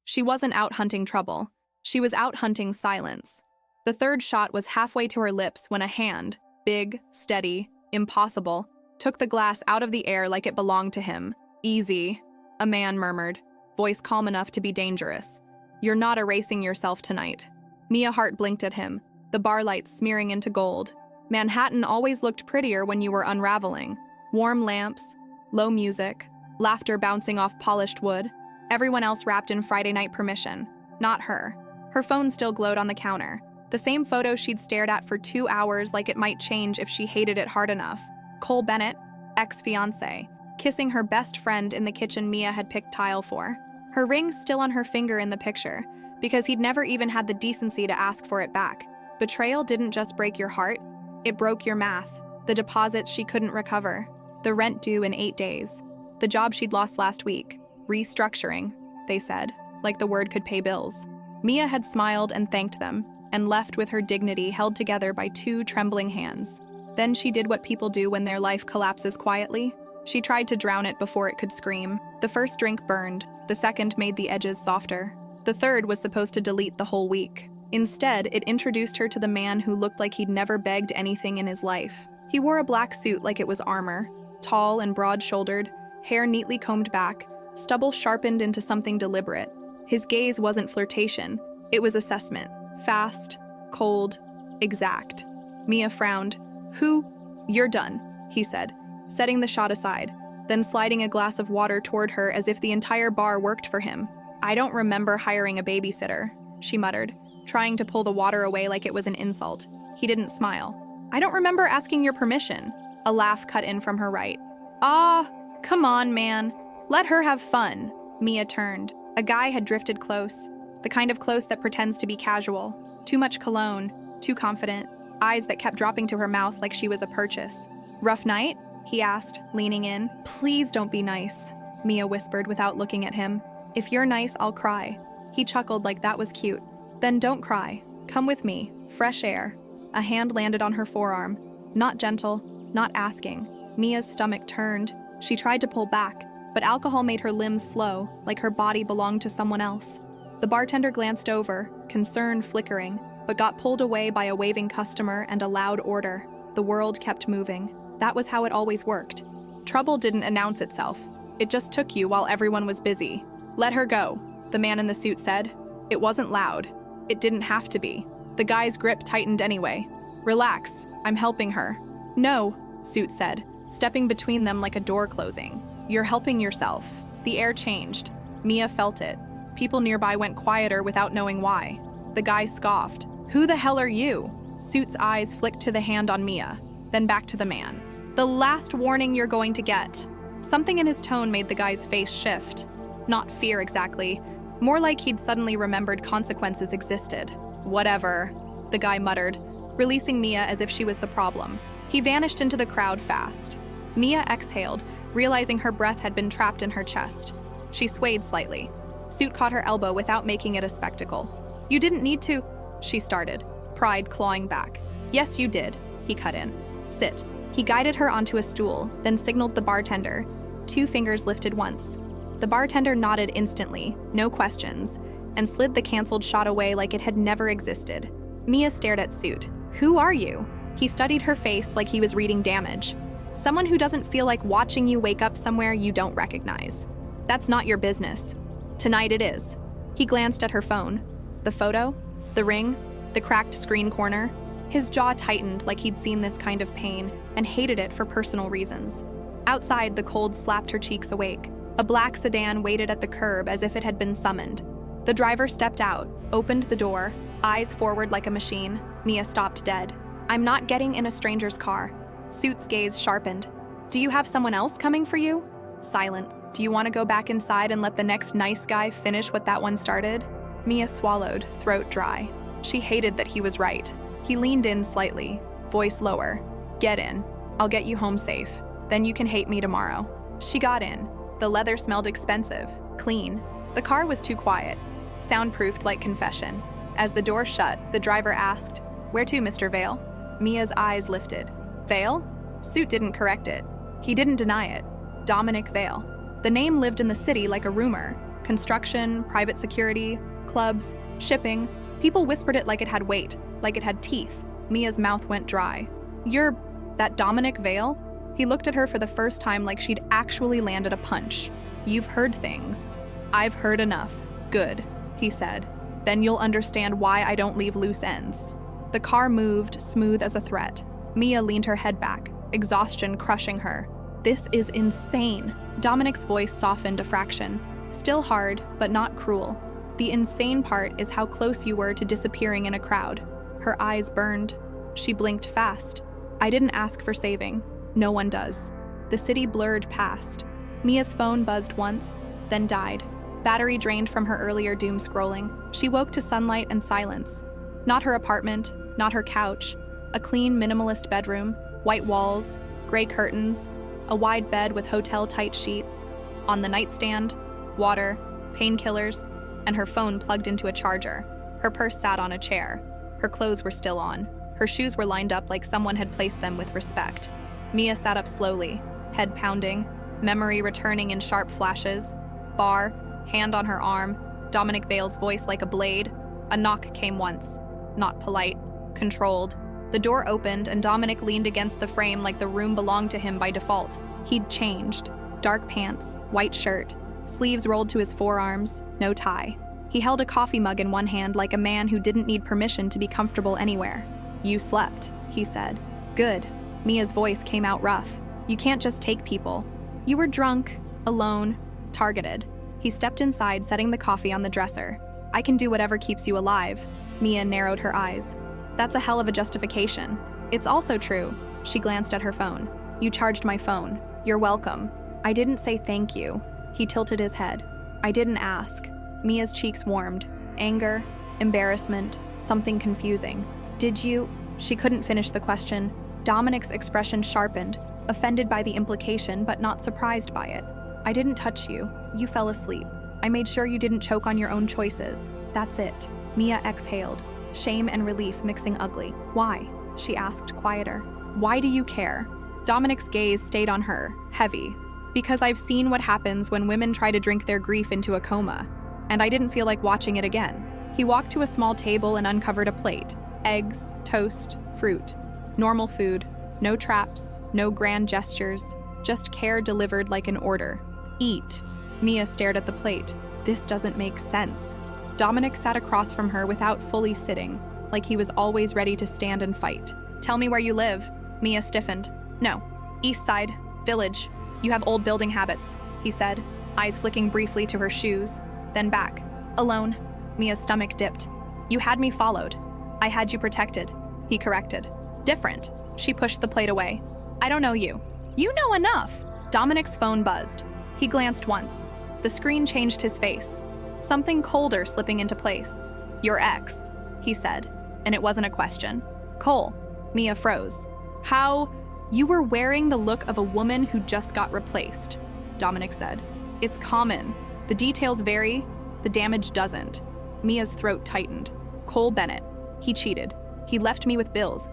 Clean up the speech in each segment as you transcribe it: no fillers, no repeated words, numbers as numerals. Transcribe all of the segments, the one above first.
She wasn't out hunting trouble. She was out hunting silence. The third shot was halfway to her lips when a hand, big, steady, impossible, took the glass out of the air like it belonged to him. "Easy," a man murmured, voice calm enough to be dangerous. "You're not erasing yourself tonight." Mia Hart blinked at him, the bar lights smearing into gold. Manhattan always looked prettier when you were unraveling. Warm lamps, low music, laughter bouncing off polished wood. Everyone else wrapped in Friday night permission. Not her. Her phone still glowed on the counter. The same photo she'd stared at for 2 hours like it might change if she hated it hard enough. Cole Bennett, ex-fiancé, kissing her best friend in the kitchen Mia had picked tile for. Her ring still on her finger in the picture, because he'd never even had the decency to ask for it back. Betrayal didn't just break your heart, it broke your math, the deposits she couldn't recover, the rent due in 8 days, the job she'd lost last week. Restructuring, they said, like the word could pay bills. Mia had smiled and thanked them, and left with her dignity held together by 2 trembling hands. Then she did what people do when their life collapses quietly. She tried to drown it before it could scream. The first drink burned, the second made the edges softer. The third was supposed to delete the whole week. Instead, it introduced her to the man who looked like he'd never begged anything in his life. He wore a black suit like it was armor, tall and broad-shouldered, hair neatly combed back, stubble sharpened into something deliberate. His gaze wasn't flirtation, it was assessment. Fast, cold, exact. Mia frowned. "Who? You're done," he said, setting the shot aside, then sliding a glass of water toward her as if the entire bar worked for him. "I don't remember hiring a babysitter," she muttered, trying to pull the water away like it was an insult. He didn't smile. "I don't remember asking your permission." A laugh cut in from her right. "Ah, come on, man. Let her have fun." Mia turned. A guy had drifted close, the kind of close that pretends to be casual. Too much cologne, too confident, eyes that kept dropping to her mouth like she was a purchase. "Rough night?" he asked, leaning in. "Please don't be nice," Mia whispered without looking at him. "If you're nice, I'll cry." He chuckled like that was cute. "Then don't cry. Come with me. Fresh air." A hand landed on her forearm. Not gentle, not asking. Mia's stomach turned. She tried to pull back, but alcohol made her limbs slow, like her body belonged to someone else. The bartender glanced over, concern flickering, but got pulled away by a waving customer and a loud order. The world kept moving. That was how it always worked. Trouble didn't announce itself. It just took you while everyone was busy. "Let her go," the man in the suit said. It wasn't loud. It didn't have to be. The guy's grip tightened anyway. "Relax, I'm helping her." "No," Suit said, stepping between them like a door closing. "You're helping yourself." The air changed. Mia felt it. People nearby went quieter without knowing why. The guy scoffed. "Who the hell are you?" Suit's eyes flicked to the hand on Mia, then back to the man. "The last warning you're going to get." Something in his tone made the guy's face shift. Not fear exactly, more like he'd suddenly remembered consequences existed. "Whatever," the guy muttered, releasing Mia as if she was the problem. He vanished into the crowd fast. Mia exhaled, realizing her breath had been trapped in her chest. She swayed slightly. Suit caught her elbow without making it a spectacle. "You didn't need to," she started, pride clawing back. "Yes, you did," he cut in. "Sit." He guided her onto a stool, then signaled the bartender. 2 fingers lifted once. The bartender nodded instantly, no questions, and slid the canceled shot away like it had never existed. Mia stared at Suit. "Who are you?" He studied her face like he was reading damage. "Someone who doesn't feel like watching you wake up somewhere you don't recognize. That's not your business. Tonight it is." He glanced at her phone. The photo, the ring, the cracked screen corner. His jaw tightened like he'd seen this kind of pain and hated it for personal reasons. Outside, the cold slapped her cheeks awake. A black sedan waited at the curb as if it had been summoned. The driver stepped out, opened the door, eyes forward like a machine. Mia stopped dead. "I'm not getting in a stranger's car." Suit's gaze sharpened. "Do you have someone else coming for you?" Silent. "Do you want to go back inside and let the next nice guy finish what that one started?" Mia swallowed, throat dry. She hated that he was right. He leaned in slightly, voice lower. "Get in. I'll get you home safe. Then you can hate me tomorrow." She got in. The leather smelled expensive, clean. The car was too quiet, soundproofed like confession. As the door shut, the driver asked, "Where to, Mr. Vale?" Mia's eyes lifted. "Vale?" Suit didn't correct it. He didn't deny it. Dominic Vale. The name lived in the city like a rumor, Construction, private security, clubs, shipping. People whispered it like it had weight, like it had teeth. Mia's mouth went dry. "You're that Dominic Vale?" He looked at her for the first time like she'd actually landed a punch. "You've heard things." "I've heard enough." "Good," he said. "Then you'll understand why I don't leave loose ends." The car moved, smooth as a threat. Mia leaned her head back, exhaustion crushing her. "This is insane." Dominic's voice softened a fraction. "Still hard, but not cruel. The insane part is how close you were to disappearing in a crowd." Her eyes burned. She blinked fast. "I didn't ask for saving. No one does." The city blurred past. Mia's phone buzzed once, then died. Battery drained from her earlier doom scrolling. She woke to sunlight and silence. Not her apartment, not her couch. A clean, minimalist bedroom, white walls, gray curtains, a wide bed with hotel-tight sheets. On the nightstand, water, painkillers, and her phone plugged into a charger. Her purse sat on a chair. Her clothes were still on. Her shoes were lined up like someone had placed them with respect. Mia sat up slowly, head pounding, memory returning in sharp flashes. Bar, hand on her arm, Dominic Vale's voice like a blade. A knock came once. Not polite, controlled. The door opened and Dominic leaned against the frame like the room belonged to him by default. He'd changed. Dark pants, white shirt, sleeves rolled to his forearms, no tie. He held a coffee mug in one hand like a man who didn't need permission to be comfortable anywhere. "You slept," he said. "Good." Mia's voice came out rough. "You can't just take people." "You were drunk, alone, targeted." He stepped inside, setting the coffee on the dresser. "I can do whatever keeps you alive." Mia narrowed her eyes. "That's a hell of a justification." "It's also true." She glanced at her phone. "You charged my phone. You're welcome." "I didn't say thank you." He tilted his head. "I didn't ask." Mia's cheeks warmed. Anger, embarrassment, something confusing. "Did you?" She couldn't finish the question. Dominic's expression sharpened, offended by the implication but not surprised by it. "I didn't touch you. You fell asleep. I made sure you didn't choke on your own choices. That's it." Mia exhaled, shame and relief mixing ugly. "Why?" she asked, quieter. "Why do you care?" Dominic's gaze stayed on her, heavy. "Because I've seen what happens when women try to drink their grief into a coma, and I didn't feel like watching it again." He walked to a small table and uncovered a plate. Eggs, toast, fruit. Normal food. No traps, no grand gestures, just care delivered like an order. "Eat." Mia stared at the plate. "This doesn't make sense." Dominic sat across from her without fully sitting, like he was always ready to stand and fight. "Tell me where you live." Mia stiffened. "No. East Side. Village. You have old building habits," he said, eyes flicking briefly to her shoes, then back. "Alone." Mia's stomach dipped. "You had me followed." "I had you protected," he corrected. "Different." She pushed the plate away. "I don't know you." "You know enough." Dominic's phone buzzed. He glanced once. The screen changed his face, something colder slipping into place. "Your ex," he said, and it wasn't a question. "Cole." Mia froze. "How?" "You were wearing the look of a woman who just got replaced," Dominic said. "It's common. The details vary, the damage doesn't." Mia's throat tightened. "Cole Bennett. He cheated. He left me with bills.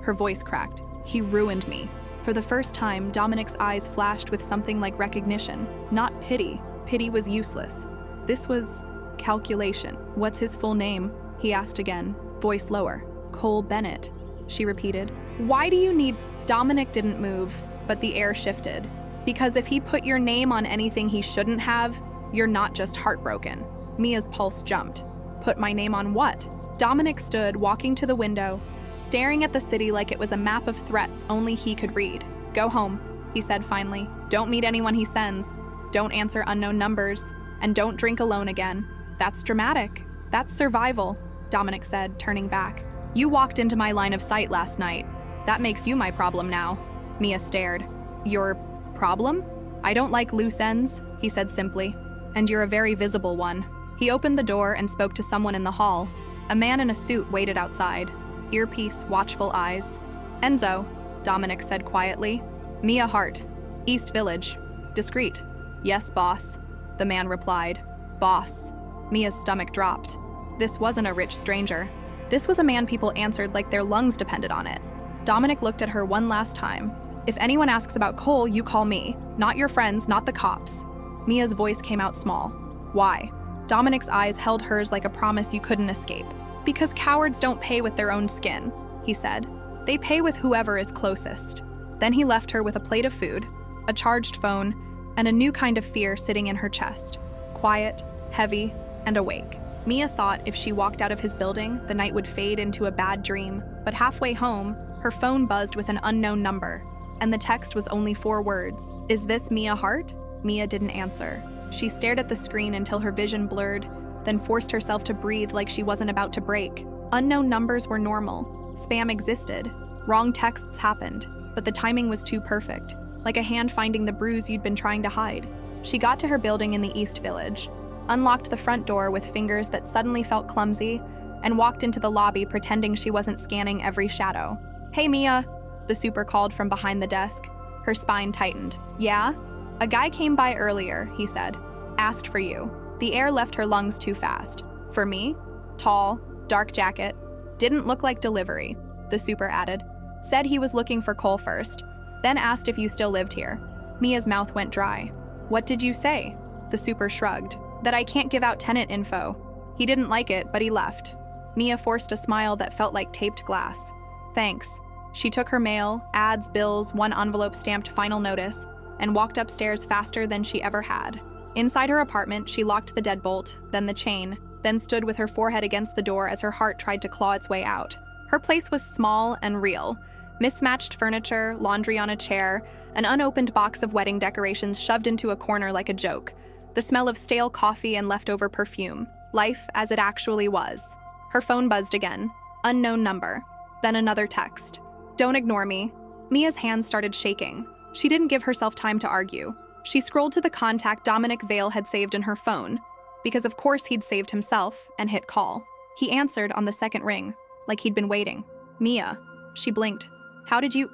Her voice cracked. "He ruined me." For the first time, Dominic's eyes flashed with something like recognition, not pity. Pity was useless. This was calculation. "What's his full name?" he asked again, voice lower. "Cole Bennett," she repeated. "Why do you need—" Dominic didn't move, but the air shifted. "Because if he put your name on anything he shouldn't have, you're not just heartbroken." Mia's pulse jumped. "Put my name on what?" Dominic stood, walking to the window, staring at the city like it was a map of threats only he could read. "Go home," he said finally. "Don't meet anyone he sends. Don't answer unknown numbers. And don't drink alone again." "That's dramatic. That's survival," Dominic said, turning back. "You walked into my line of sight last night. That makes you my problem now." Mia stared. "Your problem?" "I don't like loose ends," he said simply. "And you're a very visible one." He opened the door and spoke to someone in the hall. A man in a suit waited outside. Earpiece, watchful eyes. "Enzo," Dominic said quietly. "Mia Hart. East Village. Discreet." "Yes, boss," the man replied. "Boss." Mia's stomach dropped. This wasn't a rich stranger. This was a man people answered like their lungs depended on it. Dominic looked at her one last time. "If anyone asks about Cole, you call me. Not your friends, not the cops." Mia's voice came out small. Why? Dominic's eyes held hers like a promise you couldn't escape. Because cowards don't pay with their own skin, he said. They pay with whoever is closest. Then he left her with a plate of food, a charged phone, and a new kind of fear sitting in her chest. Quiet, heavy, and awake. Mia thought if she walked out of his building, the night would fade into a bad dream, but halfway home, her phone buzzed with an unknown number, and the text was only 4 words. Is this Mia Hart? Mia didn't answer. She stared at the screen until her vision blurred, then forced herself to breathe like she wasn't about to break. Unknown numbers were normal. Spam existed. Wrong texts happened, but the timing was too perfect, like a hand finding the bruise you'd been trying to hide. She got to her building in the East Village, unlocked the front door with fingers that suddenly felt clumsy, and walked into the lobby pretending she wasn't scanning every shadow. Hey, Mia, the super called from behind the desk. Her spine tightened. Yeah? A guy came by earlier, he said. Asked for you. The air left her lungs too fast. For me? Tall, dark jacket. Didn't look like delivery, the super added. Said he was looking for Cole first, then asked if you still lived here. Mia's mouth went dry. What did you say? The super shrugged. That I can't give out tenant info. He didn't like it, but he left. Mia forced a smile that felt like taped glass. Thanks. She took her mail, ads, bills, 1 envelope stamped final notice, and walked upstairs faster than she ever had. Inside her apartment, she locked the deadbolt, then the chain, then stood with her forehead against the door as her heart tried to claw its way out. Her place was small and real. Mismatched furniture, laundry on a chair, an unopened box of wedding decorations shoved into a corner like a joke, the smell of stale coffee and leftover perfume. Life as it actually was. Her phone buzzed again. Unknown number. Then another text. Don't ignore me. Mia's hands started shaking. She didn't give herself time to argue. She scrolled to the contact Dominic Vale had saved in her phone, because of course he'd saved himself, and hit call. He answered on the second ring, like he'd been waiting. Mia. She blinked. How did you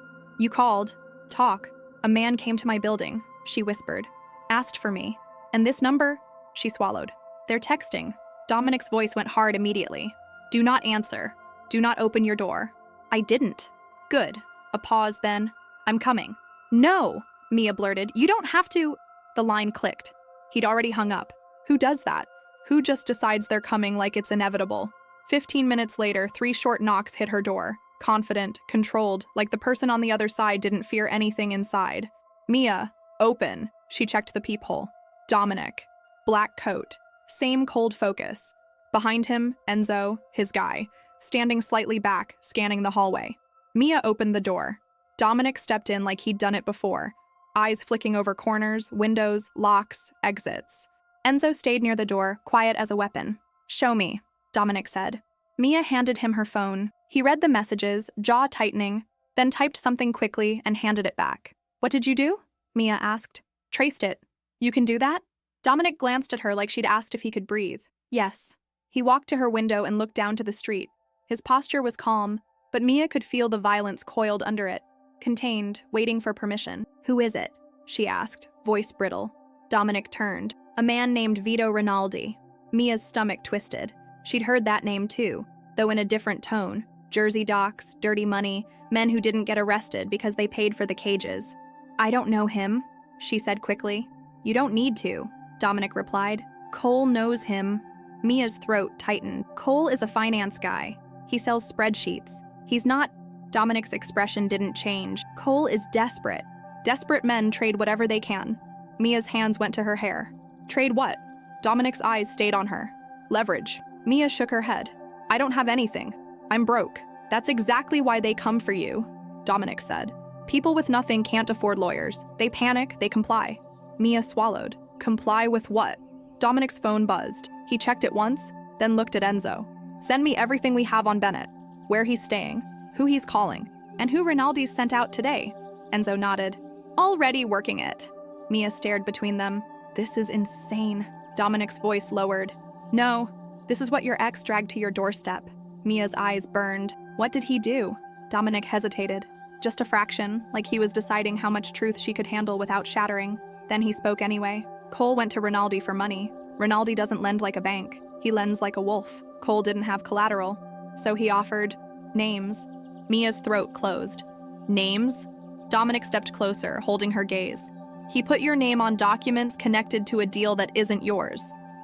called? Talk. A man came to my building, she whispered. Asked for me. And this number? She swallowed. They're texting. Dominic's voice went hard immediately. Do not answer. Do not open your door. I didn't. Good. A pause then. I'm coming. No, Mia blurted. You don't have to. The line clicked. He'd already hung up. Who does that? Who just decides they're coming like it's inevitable? 15 minutes later, 3 short knocks hit her door. Confident, controlled, like the person on the other side didn't fear anything inside. Mia, open. She checked the peephole. Dominic. Black coat. Same cold focus. Behind him, Enzo, his guy, standing slightly back, scanning the hallway. Mia opened the door. Dominic stepped in like he'd done it before, eyes flicking over corners, windows, locks, exits. Enzo stayed near the door, quiet as a weapon. Show me, Dominic said. Mia handed him her phone. He read the messages, jaw tightening, then typed something quickly and handed it back. What did you do? Mia asked. Traced it. You can do that? Dominic glanced at her like she'd asked if he could breathe. Yes. He walked to her window and looked down to the street. His posture was calm, but Mia could feel the violence coiled under it, contained, waiting for permission. Who is it? She asked, voice brittle. Dominic turned. A man named Vito Rinaldi. Mia's stomach twisted. She'd heard that name too, though in a different tone. Jersey docks, dirty money, men who didn't get arrested because they paid for the cages. I don't know him, she said quickly. You don't need to, Dominic replied. Cole knows him. Mia's throat tightened. Cole is a finance guy. He sells spreadsheets. He's not. Dominic's expression didn't change. Cole is desperate. Desperate men trade whatever they can. Mia's hands went to her hair. Trade what? Dominic's eyes stayed on her. Leverage. Mia shook her head. I don't have anything. I'm broke. That's exactly why they come for you, Dominic said. People with nothing can't afford lawyers. They panic, they comply. Mia swallowed. Comply with what? Dominic's phone buzzed. He checked it once, then looked at Enzo. Send me everything we have on Bennett. Where he's staying, who he's calling, and who Rinaldi's sent out today. Enzo nodded. Already working it. Mia stared between them. This is insane. Dominic's voice lowered. No, this is what your ex dragged to your doorstep. Mia's eyes burned. What did he do? Dominic hesitated. Just a fraction, like he was deciding how much truth she could handle without shattering. Then he spoke anyway. Cole went to Rinaldi for money. Rinaldi doesn't lend like a bank. He lends like a wolf. Cole didn't have collateral. So he offered names. Mia's throat closed. Names? Dominic stepped closer, holding her gaze. He put your name on documents connected to a deal that isn't yours.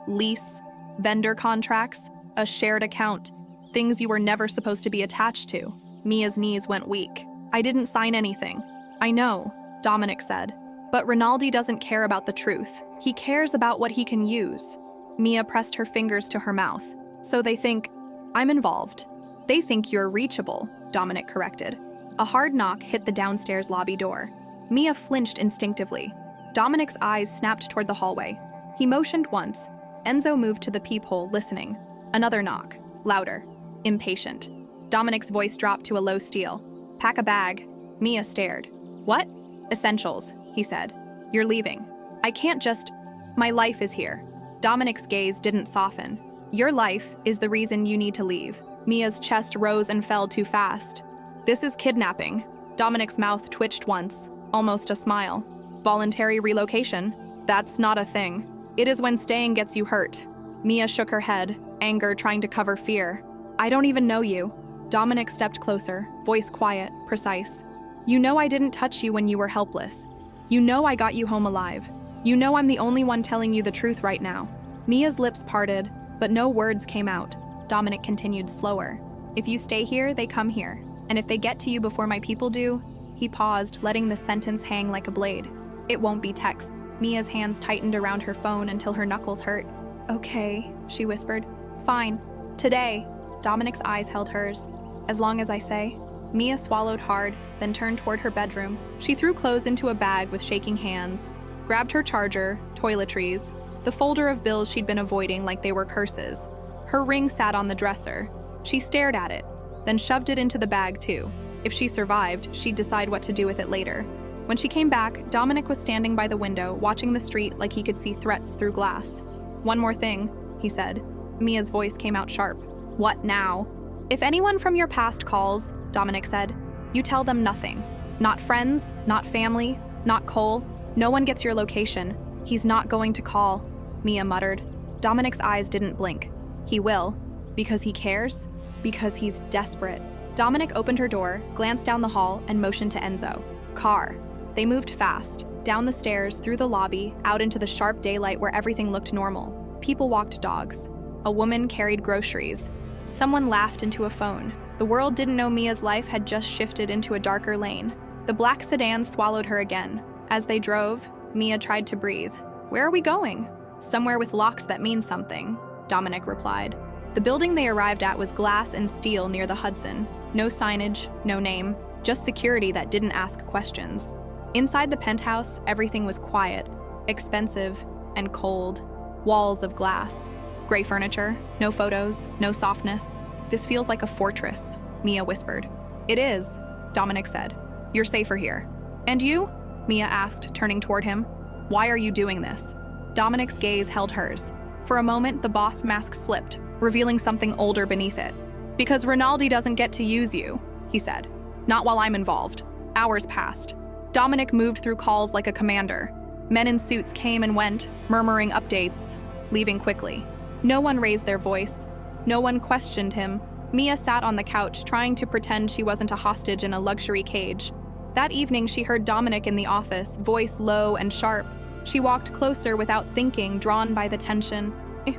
lease, vendor contracts, a shared account, things you were never supposed to be attached to. Mia's knees went weak. I didn't sign anything. I know, Dominic said. But Rinaldi doesn't care about the truth. He cares about what he can use. Mia pressed her fingers to her mouth. So they think, I'm involved. They think you're reachable, Dominic corrected. A hard knock hit the downstairs lobby door. Mia flinched instinctively. Dominic's eyes snapped toward the hallway. He motioned once. Enzo moved to the peephole, listening. Another knock, louder, impatient. Dominic's voice dropped to a low steel. Pack a bag. Mia stared. What? Essentials, he said. You're leaving. I can't just... My life is here. Dominic's gaze didn't soften. Your life is the reason you need to leave. Mia's chest rose and fell too fast. This is kidnapping. Dominic's mouth twitched once, almost a smile. Voluntary relocation? That's not a thing. It is when staying gets you hurt. Mia shook her head, anger trying to cover fear. I don't even know you. Dominic stepped closer, voice quiet, precise. You know I didn't touch you when you were helpless. You know I got you home alive. You know I'm the only one telling you the truth right now. Mia's lips parted, but no words came out. Dominic continued slower. If you stay here, they come here. And if they get to you before my people do... He paused, letting the sentence hang like a blade. It won't be text. Mia's hands tightened around her phone until her knuckles hurt. Okay, she whispered. Fine. Today. Dominic's eyes held hers. As long as I say. Mia swallowed hard, then turned toward her bedroom. She threw clothes into a bag with shaking hands, grabbed her charger, toiletries, the folder of bills she'd been avoiding like they were curses. Her ring sat on the dresser. She stared at it, then shoved it into the bag too. If she survived, she'd decide what to do with it later. When she came back, Dominic was standing by the window, watching the street like he could see threats through glass. One more thing, he said. Mia's voice came out sharp. What now? If anyone from your past calls, Dominic said, you tell them nothing. Not friends, not family, not Cole. No one gets your location. He's not going to call, Mia muttered. Dominic's eyes didn't blink. He will. Because he cares? Because he's desperate. Dominic opened her door, glanced down the hall, and motioned to Enzo. Car. They moved fast, down the stairs, through the lobby, out into the sharp daylight where everything looked normal. People walked dogs. A woman carried groceries. Someone laughed into a phone. The world didn't know Mia's life had just shifted into a darker lane. The black sedan swallowed her again. As they drove, Mia tried to breathe. Where are we going? Somewhere with locks that mean something, Dominic replied. The building they arrived at was glass and steel near the Hudson. No signage, no name, just security that didn't ask questions. Inside the penthouse, everything was quiet, expensive, and cold. Walls of glass. Gray furniture, no photos, no softness. This feels like a fortress, Mia whispered. It is, Dominic said. You're safer here. And you? Mia asked, turning toward him. Why are you doing this? Dominic's gaze held hers. For a moment, the boss mask slipped, revealing something older beneath it. Because Rinaldi doesn't get to use you, he said. Not while I'm involved. Hours passed. Dominic moved through calls like a commander. Men in suits came and went, murmuring updates, leaving quickly. No one raised their voice. No one questioned him. Mia sat on the couch, trying to pretend she wasn't a hostage in a luxury cage. That evening, she heard Dominic in the office, voice low and sharp. She walked closer without thinking, drawn by the tension.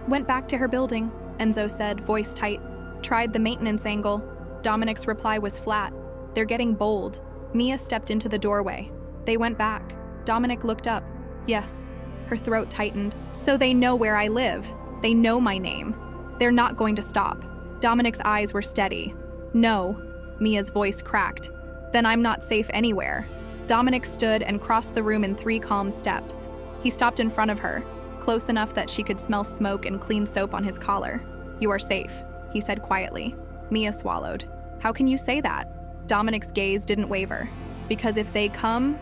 Went back to her building, Enzo said, voice tight. Tried the maintenance angle. Dominic's reply was flat. They're getting bold. Mia stepped into the doorway. They went back. Dominic looked up. Yes. Her throat tightened. So they know where I live. They know my name. They're not going to stop. Dominic's eyes were steady. No. Mia's voice cracked. Then I'm not safe anywhere. Dominic stood and crossed the room in 3 calm steps. He stopped in front of her, close enough that she could smell smoke and clean soap on his collar. You are safe, he said quietly. Mia swallowed. How can you say that? Dominic's gaze didn't waver. Because if they come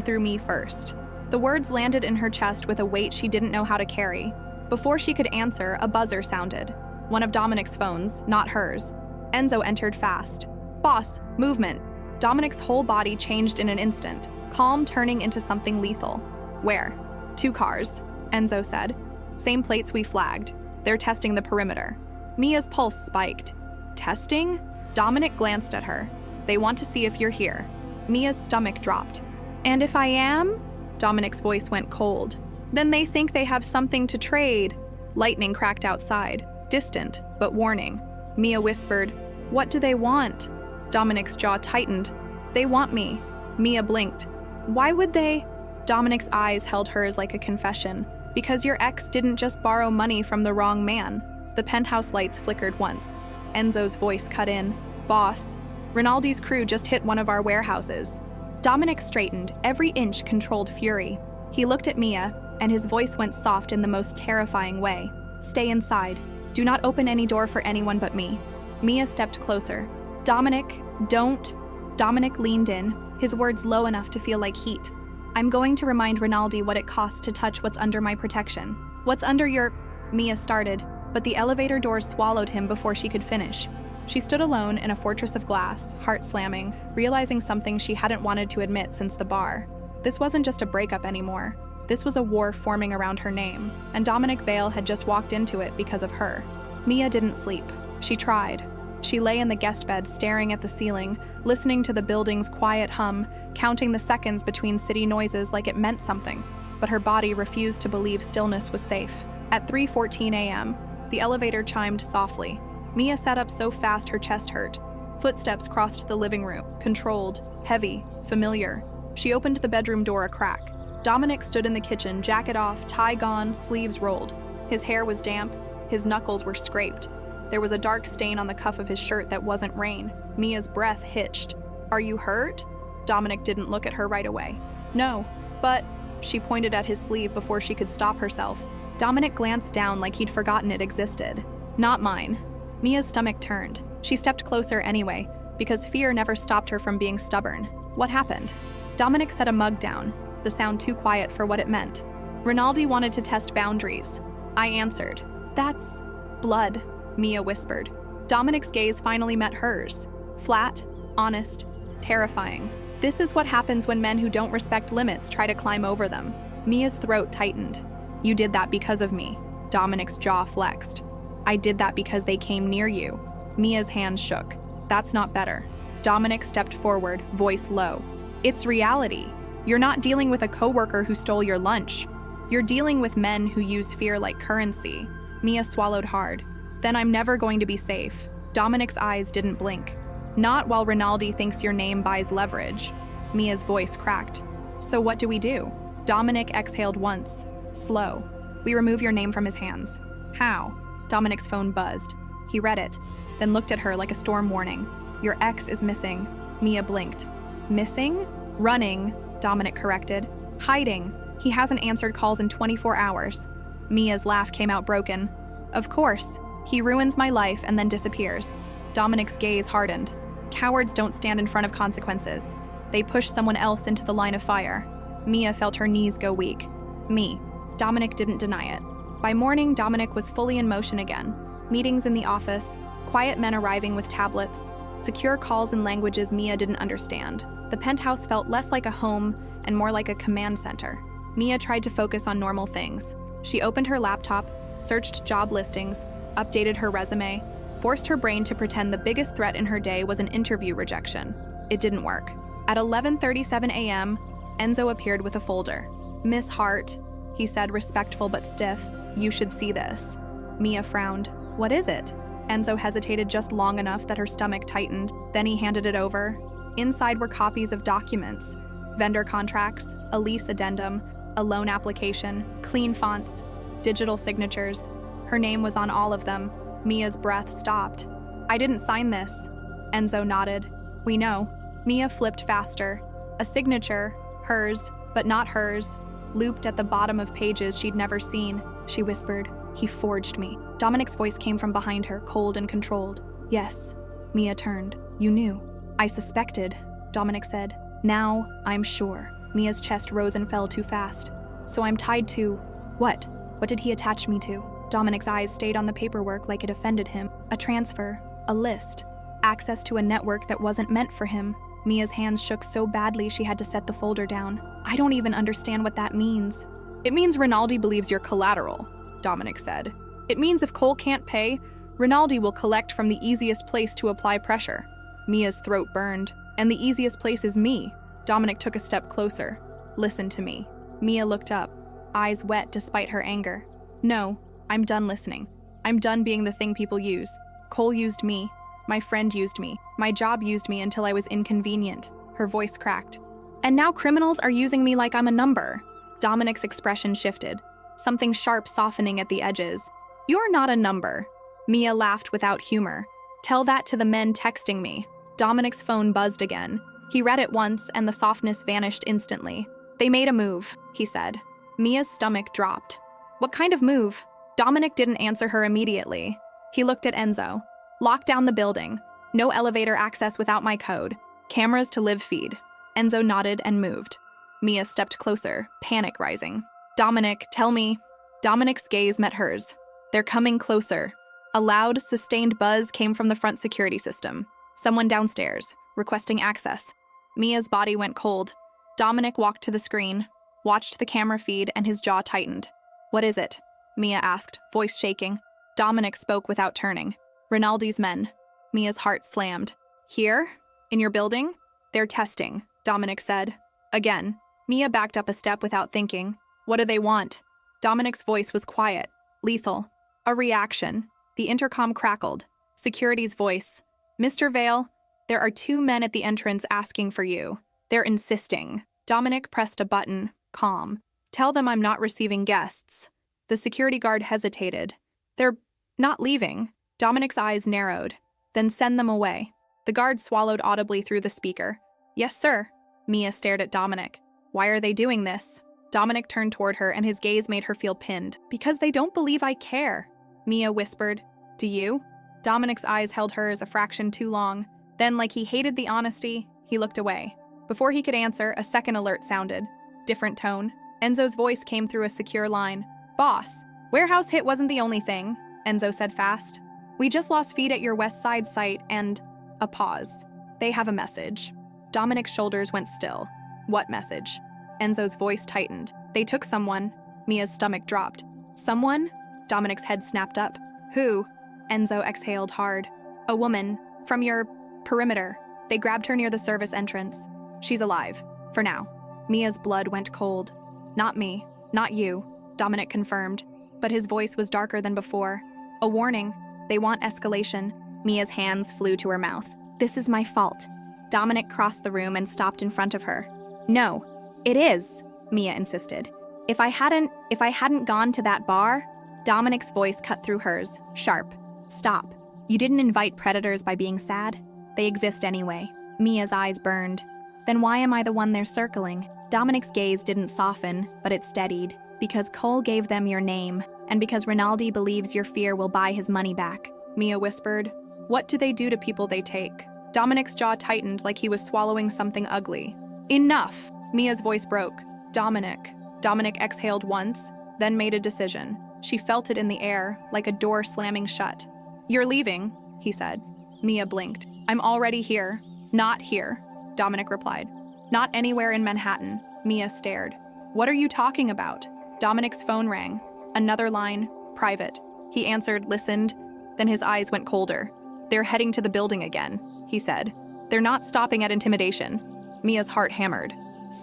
through me first. The words landed in her chest with a weight she didn't know how to carry. Before she could answer, a buzzer sounded. One of Dominic's phones, not hers. Enzo entered fast. Boss, movement. Dominic's whole body changed in an instant, calm turning into something lethal. Where? 2 cars, Enzo said. Same plates we flagged. They're testing the perimeter. Mia's pulse spiked. Testing? Dominic glanced at her. They want to see if you're here. Mia's stomach dropped. And if I am? Dominic's voice went cold. Then they think they have something to trade. Lightning cracked outside, distant, but warning. Mia whispered, "What do they want?" Dominic's jaw tightened. "They want me." Mia blinked. "Why would they?" Dominic's eyes held hers like a confession. "Because your ex didn't just borrow money from the wrong man." The penthouse lights flickered once. Enzo's voice cut in. "Boss, Rinaldi's crew just hit one of our warehouses." Dominic straightened, every inch controlled fury. He looked at Mia, and his voice went soft in the most terrifying way. "Stay inside. Do not open any door for anyone but me." Mia stepped closer. "Dominic, don't." Dominic leaned in, his words low enough to feel like heat. "I'm going to remind Rinaldi what it costs to touch what's under my protection." "What's under your—" Mia started, but the elevator doors swallowed him before she could finish. She stood alone in a fortress of glass, heart slamming, realizing something she hadn't wanted to admit since the bar. This wasn't just a breakup anymore. This was a war forming around her name, and Dominic Vale had just walked into it because of her. Mia didn't sleep. She tried. She lay in the guest bed staring at the ceiling, listening to the building's quiet hum, counting the seconds between city noises like it meant something. But her body refused to believe stillness was safe. At 3:14 a.m., the elevator chimed softly. Mia sat up so fast her chest hurt. Footsteps crossed the living room, controlled, heavy, familiar. She opened the bedroom door a crack. Dominic stood in the kitchen, jacket off, tie gone, sleeves rolled. His hair was damp, his knuckles were scraped. There was a dark stain on the cuff of his shirt that wasn't rain. Mia's breath hitched. "Are you hurt?" Dominic didn't look at her right away. "No, but..." She pointed at his sleeve before she could stop herself. Dominic glanced down like he'd forgotten it existed. "Not mine." Mia's stomach turned. She stepped closer anyway, because fear never stopped her from being stubborn. "What happened?" Dominic set a mug down, the sound too quiet for what it meant. "Rinaldi wanted to test boundaries." I answered. "That's blood," Mia whispered. Dominic's gaze finally met hers. Flat, honest, terrifying. This is what happens when men who don't respect limits try to climb over them. Mia's throat tightened. "You did that because of me." Dominic's jaw flexed. "I did that because they came near you." Mia's hands shook. "That's not better." Dominic stepped forward, voice low. "It's reality. You're not dealing with a coworker who stole your lunch. You're dealing with men who use fear like currency." Mia swallowed hard. "Then I'm never going to be safe." Dominic's eyes didn't blink. "Not while Rinaldi thinks your name buys leverage." Mia's voice cracked. "So what do we do?" Dominic exhaled once, slow. "We remove your name from his hands." "How?" Dominic's phone buzzed. He read it, then looked at her like a storm warning. "Your ex is missing." Mia blinked. "Missing?" "Running," Dominic corrected. "Hiding. He hasn't answered calls in 24 hours. Mia's laugh came out broken. "Of course. He ruins my life and then disappears." Dominic's gaze hardened. Cowards don't stand in front of consequences. They push someone else into the line of fire. Mia felt her knees go weak. "Me." Dominic didn't deny it. By morning, Dominic was fully in motion again. Meetings in the office, quiet men arriving with tablets, secure calls in languages Mia didn't understand. The penthouse felt less like a home and more like a command center. Mia tried to focus on normal things. She opened her laptop, searched job listings, updated her resume, forced her brain to pretend the biggest threat in her day was an interview rejection. It didn't work. At 11:37 a.m., Enzo appeared with a folder. "Miss Hart," he said, respectful but stiff, "you should see this." Mia frowned. "What is it?" Enzo hesitated just long enough that her stomach tightened. Then he handed it over. Inside were copies of documents, vendor contracts, a lease addendum, a loan application, clean fonts, digital signatures. Her name was on all of them. Mia's breath stopped. "I didn't sign this." Enzo nodded. "We know." Mia flipped faster. A signature, hers, but not hers, looped at the bottom of pages she'd never seen. She whispered, "He forged me." Dominic's voice came from behind her, cold and controlled. "Yes." Mia turned. "You knew." "I suspected," Dominic said. "Now, I'm sure." Mia's chest rose and fell too fast. "So I'm tied to..." "What? What did he attach me to?" Dominic's eyes stayed on the paperwork like it offended him. "A transfer. A list. Access to a network that wasn't meant for him." Mia's hands shook so badly she had to set the folder down. "I don't even understand what that means." "It means Rinaldi believes you're collateral," Dominic said. "It means if Cole can't pay, Rinaldi will collect from the easiest place to apply pressure." Mia's throat burned. "And the easiest place is me." Dominic took a step closer. "Listen to me." Mia looked up, eyes wet despite her anger. "No, I'm done listening. I'm done being the thing people use. Cole used me. My friend used me. My job used me until I was inconvenient. Her voice cracked. And now criminals are using me like I'm a number. Dominic's expression shifted, something sharp softening at the edges. You're not a number. Mia laughed without humor. Tell that to the men texting me. Dominic's phone buzzed again. He read it once and the softness vanished instantly. They made a move, he said. Mia's stomach dropped. What kind of move? Dominic didn't answer her immediately. He looked at Enzo. Lock down the building. No elevator access without my code. Cameras to live feed. Enzo nodded and moved. Mia stepped closer, panic rising. Dominic, tell me. Dominic's gaze met hers. They're coming closer. A loud, sustained buzz came from the front security system. Someone downstairs, requesting access. Mia's body went cold. Dominic walked to the screen, watched the camera feed, and his jaw tightened. What is it? Mia asked, voice shaking. Dominic spoke without turning. Rinaldi's men. Mia's heart slammed. Here? In your building? They're testing, Dominic said. Again. Mia backed up a step without thinking. What do they want? Dominic's voice was quiet, lethal. A reaction. The intercom crackled. Security's voice. Mr. Vale, there are 2 men at the entrance asking for you. They're insisting. Dominic pressed a button, calm. Tell them I'm not receiving guests. The security guard hesitated. They're not leaving. Dominic's eyes narrowed. Then send them away. The guard swallowed audibly through the speaker. Yes, sir. Mia stared at Dominic. Why are they doing this? Dominic turned toward her and his gaze made her feel pinned. Because they don't believe I care. Mia whispered. Do you? Dominic's eyes held hers a fraction too long. Then, like he hated the honesty, he looked away. Before he could answer, a second alert sounded. Different tone. Enzo's voice came through a secure line. Boss, warehouse hit wasn't the only thing, Enzo said fast. We just lost feed at your west side site and... A pause. They have a message. Dominic's shoulders went still. What message? Enzo's voice tightened. They took someone. Mia's stomach dropped. Someone? Dominic's head snapped up. Who? Enzo exhaled hard. A woman. From your perimeter. They grabbed her near the service entrance. She's alive. For now. Mia's blood went cold. Not me. Not you. Dominic confirmed. But his voice was darker than before. A warning. They want escalation. Mia's hands flew to her mouth. This is my fault. Dominic crossed the room and stopped in front of her. No, it is, Mia insisted. If I hadn't gone to that bar, Dominic's voice cut through hers, sharp. Stop. You didn't invite predators by being sad. They exist anyway. Mia's eyes burned. Then why am I the one they're circling? Dominic's gaze didn't soften, but it steadied. Because Cole gave them your name, and because Rinaldi believes your fear will buy his money back. Mia whispered. What do they do to people they take? Dominic's jaw tightened like he was swallowing something ugly. Enough! Mia's voice broke. Dominic. Dominic exhaled once, then made a decision. She felt it in the air, like a door slamming shut. You're leaving, he said. Mia blinked. I'm already here. Not here, Dominic replied. Not anywhere in Manhattan. Mia stared. What are you talking about? Dominic's phone rang. Another line, private. He answered, listened, then his eyes went colder. They're heading to the building again, he said. They're not stopping at intimidation. Mia's heart hammered.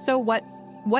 So what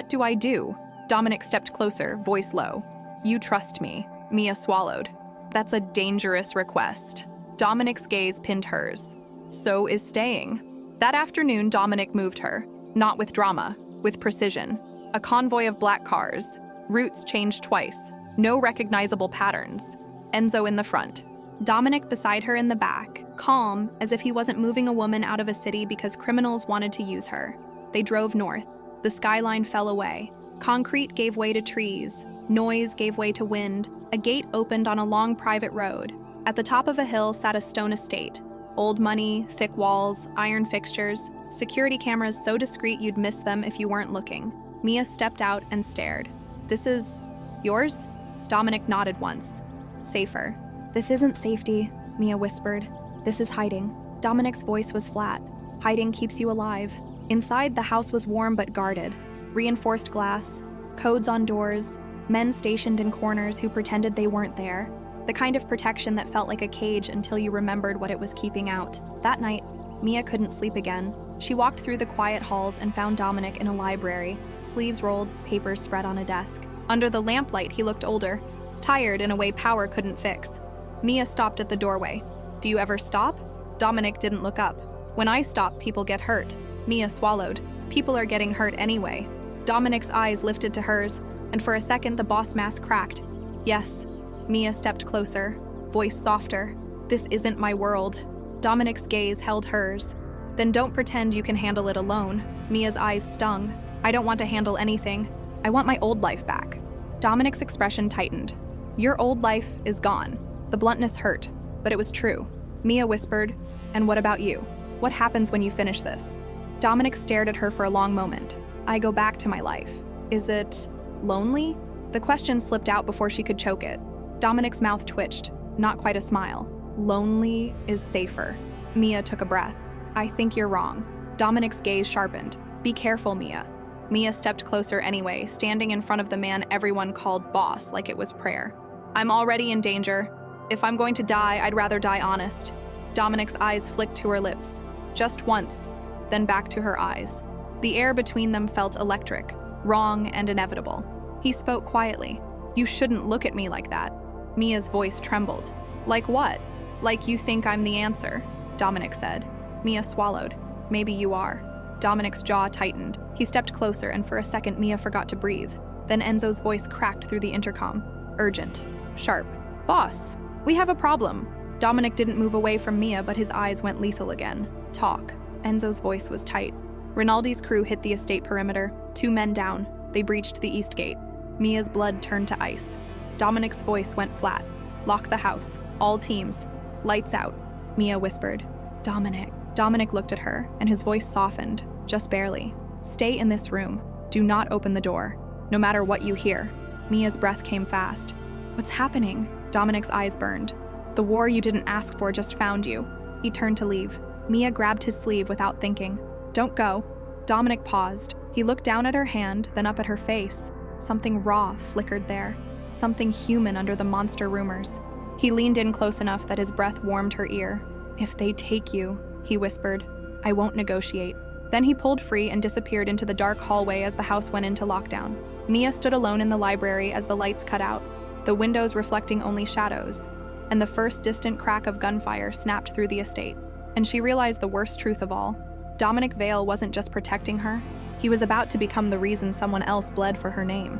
do I do? Dominic stepped closer, voice low. You trust me. Mia swallowed. That's a dangerous request. Dominic's gaze pinned hers. So is staying. That afternoon, Dominic moved her. Not with drama, with precision. A convoy of black cars. Routes changed twice. No recognizable patterns. Enzo in the front. Dominic beside her in the back, calm, as if he wasn't moving a woman out of a city because criminals wanted to use her. They drove north. The skyline fell away. Concrete gave way to trees. Noise gave way to wind. A gate opened on a long private road. At the top of a hill sat a stone estate. Old money, thick walls, iron fixtures, security cameras so discreet you'd miss them if you weren't looking. Mia stepped out and stared. This is... yours? Dominic nodded once. Safer. This isn't safety, Mia whispered. This is hiding. Dominic's voice was flat. Hiding keeps you alive. Inside, the house was warm but guarded. Reinforced glass, codes on doors, men stationed in corners who pretended they weren't there. The kind of protection that felt like a cage until you remembered what it was keeping out. That night, Mia couldn't sleep again. She walked through the quiet halls and found Dominic in a library, sleeves rolled, papers spread on a desk. Under the lamplight, he looked older. tired in a way power couldn't fix. Mia stopped at the doorway. Do you ever stop? Dominic didn't look up. When I stop, people get hurt. Mia swallowed. People are getting hurt anyway. Dominic's eyes lifted to hers, and for a second the boss mask cracked. Yes. Mia stepped closer, voice softer. This isn't my world. Dominic's gaze held hers. Then don't pretend you can handle it alone. Mia's eyes stung. I don't want to handle anything. I want my old life back. Dominic's expression tightened. Your old life is gone. The bluntness hurt, but it was true. Mia whispered, and what about you? What happens when you finish this? Dominic stared at her for a long moment. I go back to my life. Is it lonely? The question slipped out before she could choke it. Dominic's mouth twitched, not quite a smile. Lonely is safer. Mia took a breath. I think you're wrong. Dominic's gaze sharpened. Be careful, Mia. Mia stepped closer anyway, standing in front of the man everyone called boss like it was prayer. I'm already in danger. If I'm going to die, I'd rather die honest. Dominic's eyes flicked to her lips. Just once, then back to her eyes. The air between them felt electric, wrong and inevitable. He spoke quietly. You shouldn't look at me like that. Mia's voice trembled. Like what? Like you think I'm the answer, Dominic said. Mia swallowed. Maybe you are. Dominic's jaw tightened. He stepped closer, and for a second Mia forgot to breathe. Then Enzo's voice cracked through the intercom. Urgent. Sharp. Boss, we have a problem. Dominic didn't move away from Mia, but his eyes went lethal again. Talk. Enzo's voice was tight. Rinaldi's crew hit the estate perimeter. 2 men down. They breached the east gate. Mia's blood turned to ice. Dominic's voice went flat. Lock the house. All teams. Lights out. Mia whispered. Dominic. Dominic looked at her, and his voice softened, just barely. Stay in this room. Do not open the door, no matter what you hear. Mia's breath came fast. What's happening? Dominic's eyes burned. The war you didn't ask for just found you. He turned to leave. Mia grabbed his sleeve without thinking. Don't go. Dominic paused. He looked down at her hand, then up at her face. Something raw flickered there. Something human under the monster rumors. He leaned in close enough that his breath warmed her ear. If they take you, he whispered, I won't negotiate. Then he pulled free and disappeared into the dark hallway as the house went into lockdown. Mia stood alone in the library as the lights cut out, the windows reflecting only shadows, and the first distant crack of gunfire snapped through the estate. And she realized the worst truth of all. Dominic Vale wasn't just protecting her. He was about to become the reason someone else bled for her name.